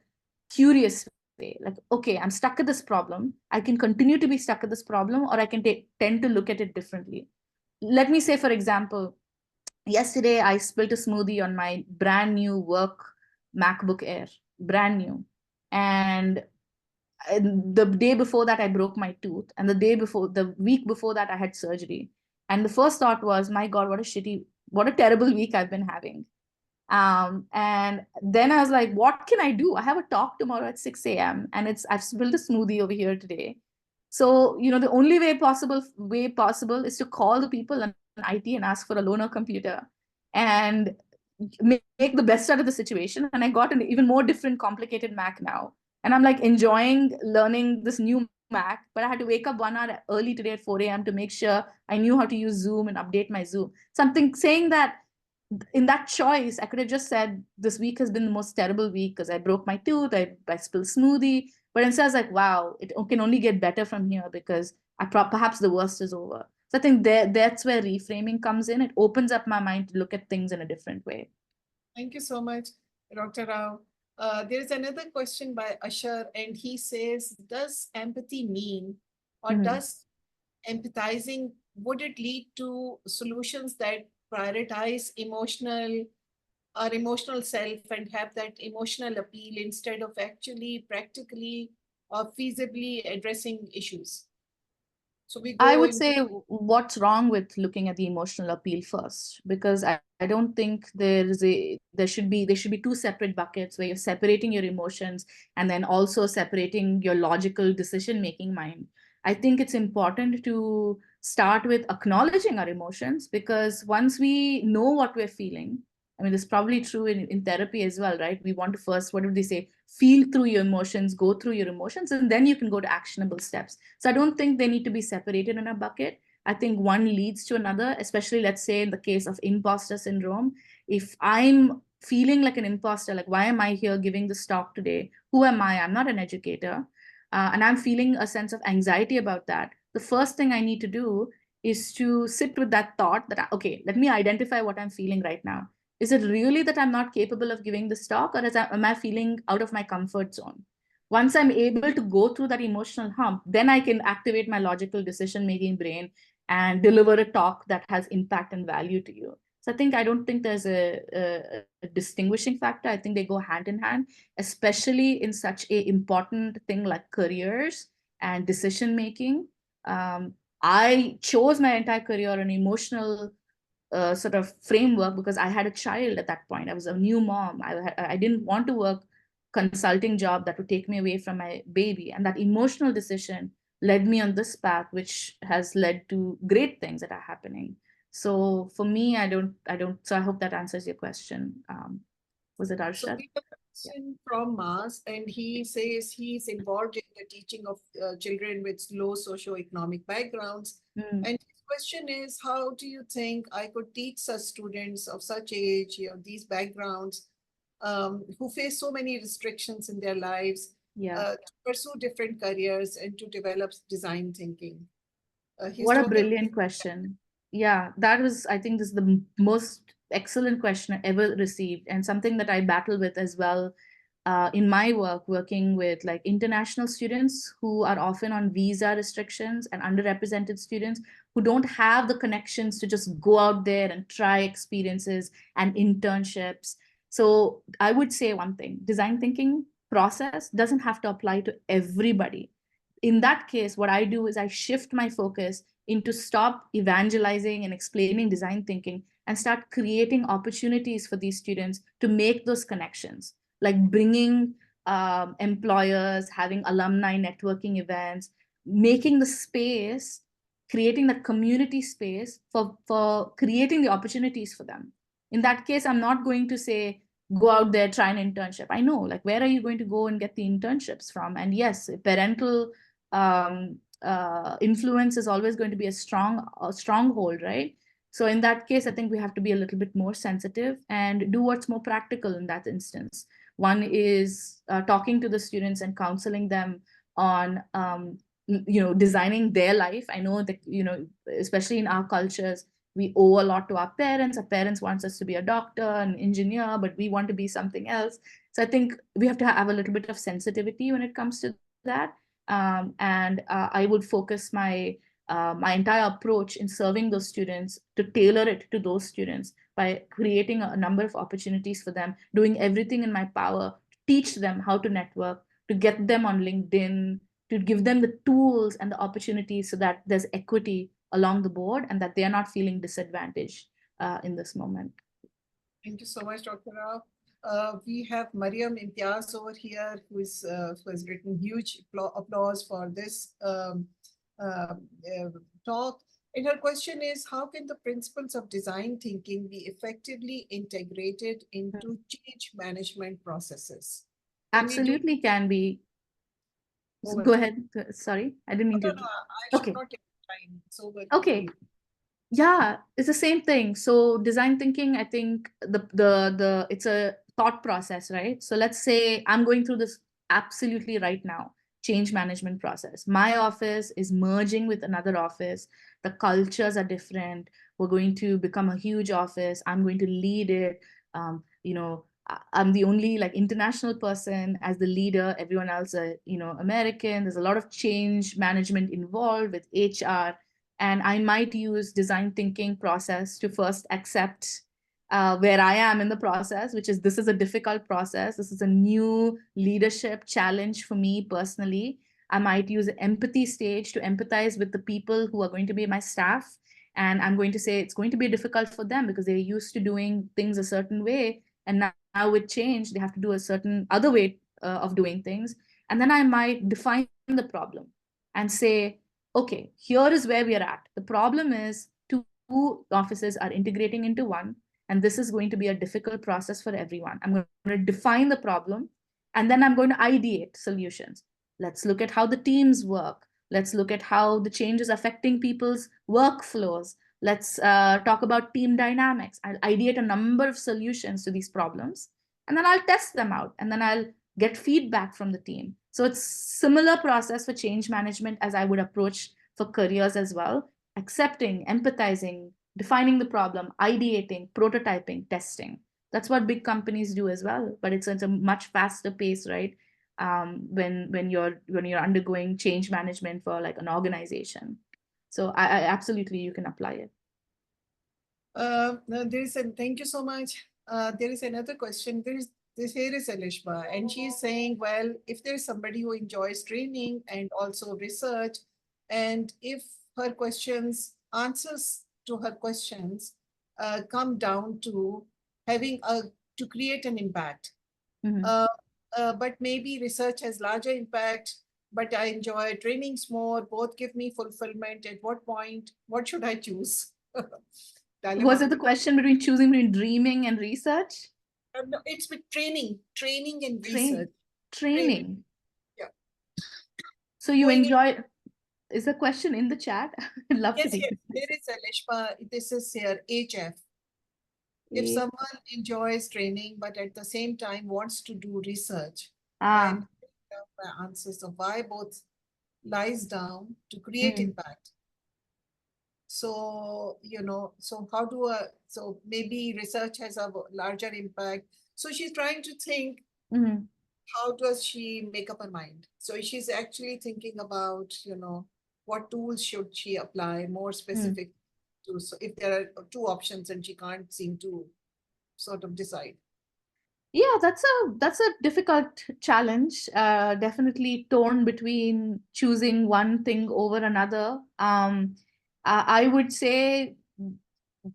Speaker 2: curious way. Like, okay, I'm stuck at this problem. I can continue to be stuck at this problem, or I can tend to look at it differently. Let me say, for example, yesterday I spilled a smoothie on my brand new work MacBook Air, brand new. And the day before that, I broke my tooth. And the week before that, I had surgery. And the first thought was, my God, what a terrible week I've been having. And then I was like, what can I do? I have a talk tomorrow at 6 a.m. and I've spilled a smoothie over here today. So, the only way possible is to call the people in IT and ask for a loaner computer and make the best out of the situation. And I got an even more different, complicated Mac now. And I'm like enjoying learning this new Mac, but I had to wake up 1 hour early today at 4 a.m. to make sure I knew how to use Zoom and update my Zoom. Something saying that in that choice, I could have just said, this week has been the most terrible week because I broke my tooth, I spilled smoothie. But instead, I was like, wow, it can only get better from here because perhaps the worst is over. So I think that's where reframing comes in. It opens up my mind to look at things in a different way.
Speaker 1: Thank you so much, Dr. Rao. There's another question by Ashar, and he says, does empathy mean, or does empathizing, would it lead to solutions that prioritize our emotional self and have that emotional appeal instead of actually practically or feasibly addressing issues? So we
Speaker 2: I
Speaker 1: go
Speaker 2: would
Speaker 1: in.
Speaker 2: say, what's wrong with looking at the emotional appeal first? Because I don't think there should be two separate buckets where you're separating your emotions and then also separating your logical decision making mind. I think it's important to start with acknowledging our emotions, because once we know what we're feeling, I mean, it's probably true in therapy as well, right? We want to first, what do they say? Feel through your emotions, go through your emotions, and then you can go to actionable steps. So I don't think they need to be separated in a bucket. I think one leads to another, especially, let's say, in the case of imposter syndrome. If I'm feeling like an imposter, like, why am I here giving this talk today? Who am I? I'm not an educator. And I'm feeling a sense of anxiety about that. The first thing I need to do is to sit with that thought that, okay, let me identify what I'm feeling right now. Is it really that I'm not capable of giving this talk, or am I feeling out of my comfort zone? Once I'm able to go through that emotional hump, then I can activate my logical decision-making brain and deliver a talk that has impact and value to you. So I don't think there's a distinguishing factor. I think they go hand in hand, especially in such a important thing like careers and decision-making. I chose my entire career on emotional sort of framework because I had a child at that point. I was a new mom. I didn't want to work consulting job that would take me away from my baby. And that emotional decision led me on this path, which has led to great things that are happening. So for me, so I hope that answers your question. Was it
Speaker 1: So
Speaker 2: Arshad?
Speaker 1: we have a question from Mars, and he says he's involved in the teaching of children with low socioeconomic backgrounds.
Speaker 2: Mm,
Speaker 1: And his question is, how do you think I could teach such students of such age, these backgrounds, who face so many restrictions in their lives,
Speaker 2: yeah.
Speaker 1: to pursue different careers and to develop design thinking? He's
Speaker 2: What a
Speaker 1: talking.
Speaker 2: brilliant question. Yeah, I think this is the most excellent question I ever received, and something that I battle with as well in my work, working with like international students who are often on visa restrictions and underrepresented students who don't have the connections to just go out there and try experiences and internships. So I would say one thing: design thinking process doesn't have to apply to everybody. In that case, what I do is I shift my focus into stop evangelizing and explaining design thinking and start creating opportunities for these students to make those connections, like bringing employers, having alumni networking events, making the space, creating the community space for creating the opportunities for them. In that case, I'm not going to say, go out there, try an internship. I know, like, where are you going to go and get the internships from? And yes, parental influence is always going to be a stronghold, right? So in that case, I think we have to be a little bit more sensitive and do what's more practical in that instance. One is talking to the students and counseling them on designing their life. I know that, especially in our cultures, we owe a lot to our parents. Our parents want us to be a doctor, an engineer, but we want to be something else. So I think we have to have a little bit of sensitivity when it comes to that. And I would focus my entire approach in serving those students to tailor it to those students by creating a number of opportunities for them, doing everything in my power to teach them how to network, to get them on LinkedIn, to give them the tools and the opportunities so that there's equity along the board and that they're not feeling disadvantaged in this moment.
Speaker 1: Thank you so much, Dr. Rao. We have Mariam Imtiaz over here, who has written huge applause for this talk. And her question is, how can the principles of design thinking be effectively integrated into change management processes?
Speaker 2: Absolutely can be. Go ahead. Sorry, I didn't mean to.
Speaker 1: No, I should not take time. So,
Speaker 2: okay. Yeah, it's the same thing. So design thinking, I think the it's a thought process, right? So let's say I'm going through this absolutely right now, change management process. My office is merging with another office. The cultures are different. We're going to become a huge office. I'm going to lead it. I'm the only like international person as the leader. Everyone else are, American. There's a lot of change management involved with HR, and I might use design thinking process to first accept where I am in the process, which is this is a difficult process. This is a new leadership challenge for me personally. I might use an empathy stage to empathize with the people who are going to be my staff. And I'm going to say it's going to be difficult for them because they're used to doing things a certain way. And now with change, they have to do a certain other way of doing things. And then I might define the problem and say, okay, here is where we are at. The problem is two offices are integrating into one, and this is going to be a difficult process for everyone. I'm going to define the problem, and then I'm going to ideate solutions. Let's look at how the teams work. Let's look at how the change is affecting people's workflows. Let's talk about team dynamics. I'll ideate a number of solutions to these problems, and then I'll test them out, and then I'll get feedback from the team. So it's similar process for change management as I would approach for careers as well. Accepting, empathizing, defining the problem, ideating, prototyping, testing. That's what big companies do as well, but it's a much faster pace, right? When you're undergoing change management for like an organization. So I absolutely, you can apply it.
Speaker 1: Thank you so much. There is another question. Here is Alishba, and she's saying, well, if there's somebody who enjoys training and also research, and if her answers to her questions come down to to create an impact. But maybe research has larger impact, but I enjoy trainings more, both give me fulfillment. At what point, what should I choose?
Speaker 2: Was it the question choosing between dreaming and research?
Speaker 1: No, it's with training and research.
Speaker 2: Training.
Speaker 1: Yeah.
Speaker 2: So you enjoy, is the question in the chat? I'd love to.
Speaker 1: Yes, there is Alishba. This is here, HF. If someone enjoys training, but at the same time wants to do research, then the answers of why both lies down to create impact. So, so maybe research has a larger impact. So she's trying to think, how does she make up her mind? So she's actually thinking about, what tools should she apply more specific to, so if there are two options and she can't seem to sort of decide.
Speaker 2: Yeah, that's a difficult challenge. Definitely torn between choosing one thing over another. I would say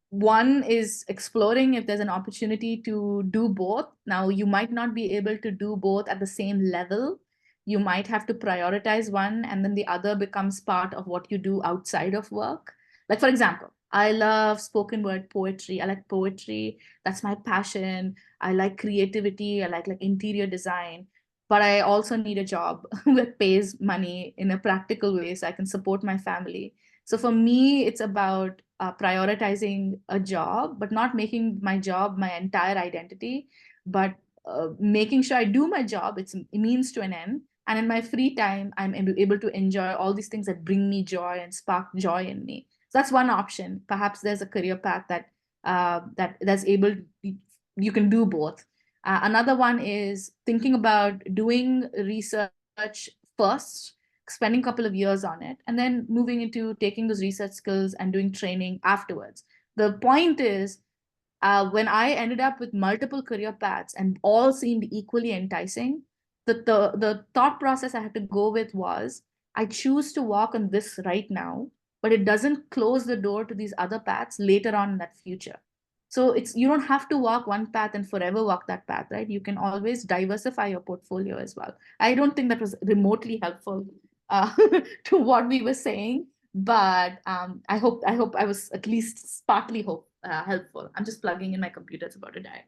Speaker 2: one is exploring if there's an opportunity to do both. Now, you might not be able to do both at the same level. You might have to prioritize one, and then the other becomes part of what you do outside of work. Like, for example, I love spoken word poetry. I like poetry. That's my passion. I like creativity. I like interior design. But I also need a job that pays money in a practical way so I can support my family. So for me, it's about prioritizing a job, but not making my job my entire identity, but making sure I do my job. It's a means to an end. And in my free time, I'm able to enjoy all these things that bring me joy and spark joy in me. So that's one option. Perhaps there's a career path that's able you can do both. Another one is thinking about doing research first, spending a couple of years on it, and then moving into taking those research skills and doing training afterwards. The point is, when I ended up with multiple career paths and all seemed equally enticing, the thought process I had to go with was, I choose to walk on this right now, but it doesn't close the door to these other paths later on in that future. So it's, you don't have to walk one path and forever walk that path, right? You can always diversify your portfolio as well. I don't think that was remotely helpful uh, to what we were saying, but I hope I was at least partly helpful. I'm just plugging in my computer. It's about to die.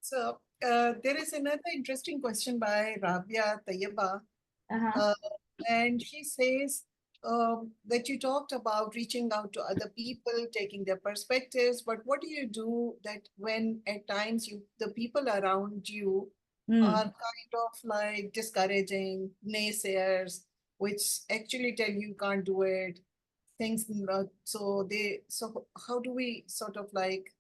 Speaker 1: So there is another interesting question by Rabia Tayyaba.
Speaker 2: Uh-huh.
Speaker 1: Uh, and she says that you talked about reaching out to other people, taking their perspectives, but what do you do that when at times the people around you are
Speaker 2: Mm.
Speaker 1: kind of like discouraging, naysayers, which actually tell you can't do it, things, so how do we sort of like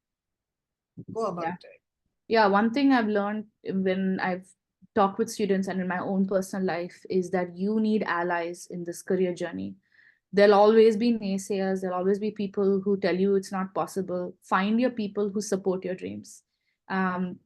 Speaker 1: go
Speaker 2: Yeah.
Speaker 1: about it?
Speaker 2: Yeah, one thing I've learned when I've talked with students and in my own personal life is that you need allies in this career journey. There'll always be naysayers, there'll always be people who tell you it's not possible. Find your people who support your dreams. Who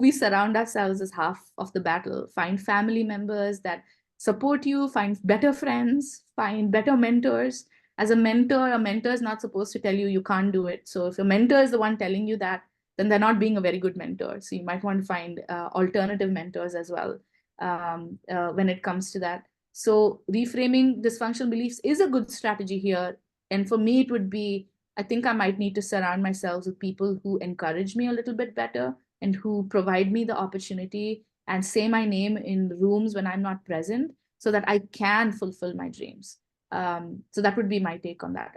Speaker 2: we surround ourselves is half of the battle. Find family members that support you, find better friends, find better mentors. As a mentor is not supposed to tell you you can't do it. So if your mentor is the one telling you that, then they're not being a very good mentor. So you might want to find alternative mentors as well when it comes to that. So reframing dysfunctional beliefs is a good strategy here. And for me, it would be, I think I might need to surround myself with people who encourage me a little bit better and who provide me the opportunity and say my name in rooms when I'm not present so that I can fulfill my dreams. So that would be my take on that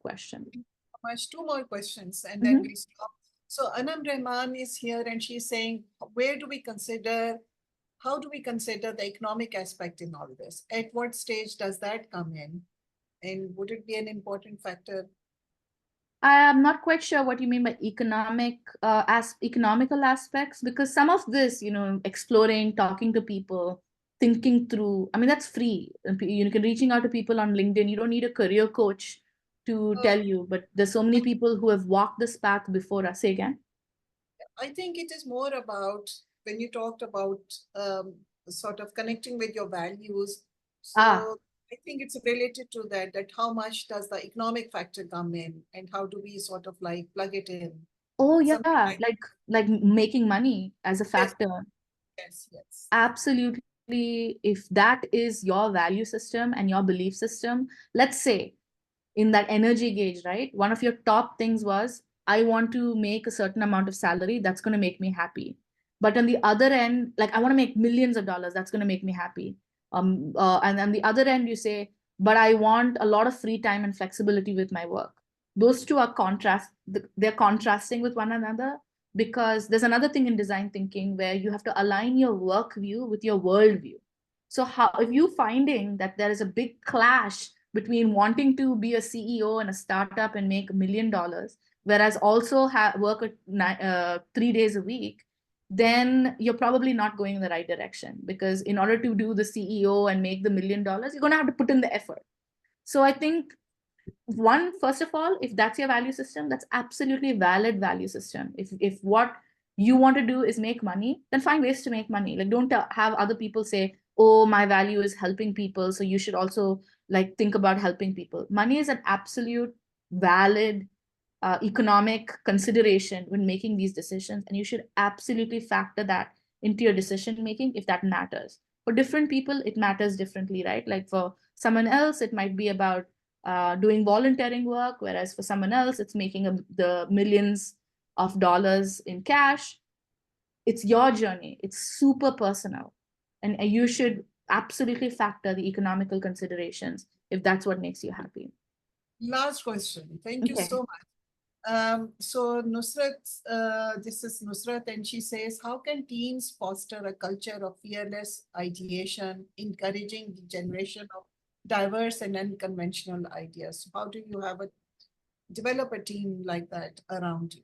Speaker 2: question.
Speaker 1: Much, two more questions and then
Speaker 2: Mhm.
Speaker 1: we'll stop. So Anam Rahman is here and she's saying, where do we consider, how do we consider the economic aspect in all this? At what stage does that come in? And would it be an important factor?
Speaker 2: I'm not quite sure what you mean by economical aspects, because some of this, exploring, talking to people, thinking through, I mean, that's free. And you can reaching out to people on LinkedIn. You don't need a career coach to
Speaker 1: Uh,
Speaker 2: tell you, but there's so many people who have walked this path before us. Say again.
Speaker 1: I think it is more about when you talked about sort of connecting with your values.
Speaker 2: Ah,
Speaker 1: So I think it's related to that, that how much does the economic factor come in and how do we sort of like plug it in?
Speaker 2: oh
Speaker 1: Something
Speaker 2: yeah,
Speaker 1: like,
Speaker 2: like making money as a
Speaker 1: yes,
Speaker 2: factor.
Speaker 1: yes, yes.
Speaker 2: Absolutely. If that is your value system and your belief system, let's say in that energy gauge, right? One of your top things was, I want to make a certain amount of salary that's going to make me happy. But on the other end, like I want to make millions of dollars, that's going to make me happy. And on the other end, you say, but I want a lot of free time and flexibility with my work. Those two are they're contrasting with one another, because there's another thing in design thinking where you have to align your work view with your world view. So how, if you finding that there is a big clash between wanting to be a CEO in a startup and make $1 million, whereas also work 3 days a week, then you're probably not going in the right direction, because in order to do the CEO and make the $1 million, you're going to have to put in the effort. So I think first of all, if that's your value system, that's absolutely valid value system. If what you want to do is make money, then find ways to make money. Like, don't have other people say, oh, my value is helping people, so you should also like think about helping people. Money is an absolute valid economic consideration when making these decisions, and you should absolutely factor that into your decision making if that matters. For different people, it matters differently, right? Like for someone else, it might be about doing volunteering work, whereas for someone else, it's making the millions of dollars in cash. It's your journey. It's super personal, and you should absolutely factor the economical considerations if that's what makes you happy.
Speaker 1: Last question. Thank you
Speaker 2: Okay.
Speaker 1: so much. So Nusrat, this is Nusrat, and she says, how can teams foster a culture of fearless ideation, encouraging the generation of diverse and unconventional ideas? How do you develop a team like that around you?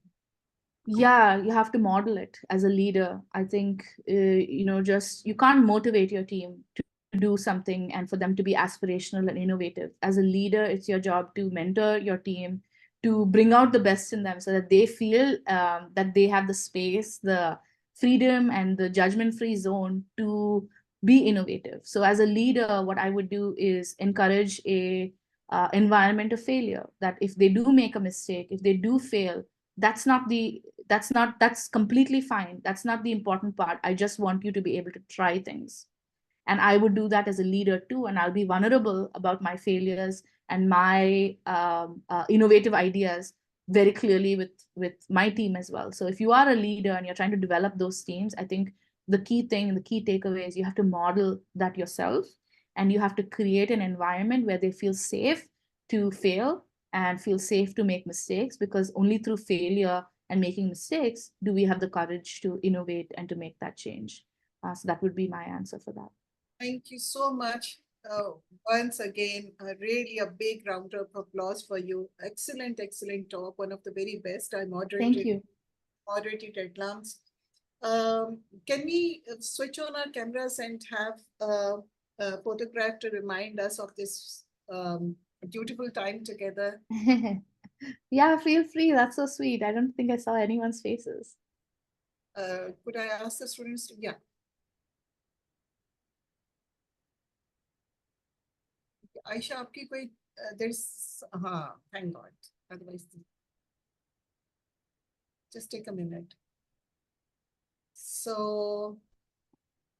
Speaker 2: Yeah, you have to model it as a leader. I think, just you can't motivate your team to do something and for them to be aspirational and innovative. As a leader, it's your job to mentor your team, to bring out the best in them so that they feel that they have the space, the freedom, and the judgment-free zone to be innovative. So as a leader, what I would do is encourage a environment of failure, that if they do make a mistake, if they do fail, that's completely fine. That's not the important part. I just want you to be able to try things. And I would do that as a leader too, and I'll be vulnerable about my failures and my innovative ideas very clearly with my team as well. So if you are a leader and you're trying to develop those teams, I think the key takeaway is you have to model that yourself, and you have to create an environment where they feel safe to fail and feel safe to make mistakes, because only through failure and making mistakes do we have the courage to innovate and to make that change. So that would be my answer for that.
Speaker 1: Thank you so much. Once again, really a big round of applause for you. Excellent, excellent talk. One of the very best. I
Speaker 2: Thank you.
Speaker 1: moderated at Lums. Can we switch on our cameras and have a photograph to remind us of this beautiful time together?
Speaker 2: Yeah, feel free. That's so sweet. I don't think I saw anyone's faces.
Speaker 1: Could I ask the students to, yeah. Aisha, आपकी कोई there's thank God. Otherwise, just take a minute. So,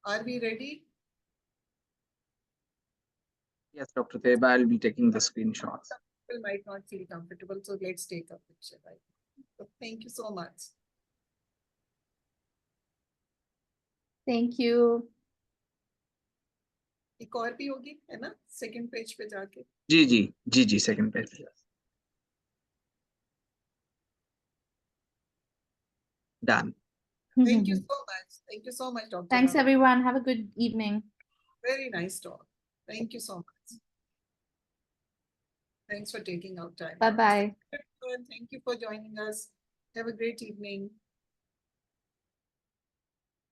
Speaker 1: are we ready?
Speaker 3: Yes, Dr. Teba, I'll be taking the screenshots.
Speaker 1: Some people might not feel comfortable, so let's take a picture. Right? So thank you so much.
Speaker 2: Thank you.
Speaker 1: एक और भी होगी है ना second page पे जाके
Speaker 3: जी second page. Done.
Speaker 1: Thank you so much. Thank you so much, Dr.
Speaker 2: Thanks,
Speaker 1: Rao.
Speaker 2: everyone. Have a good evening.
Speaker 1: Very nice talk. Thank you so much. Thanks for taking out time.
Speaker 2: Bye-bye.
Speaker 1: Thank you for joining us. Have a great evening.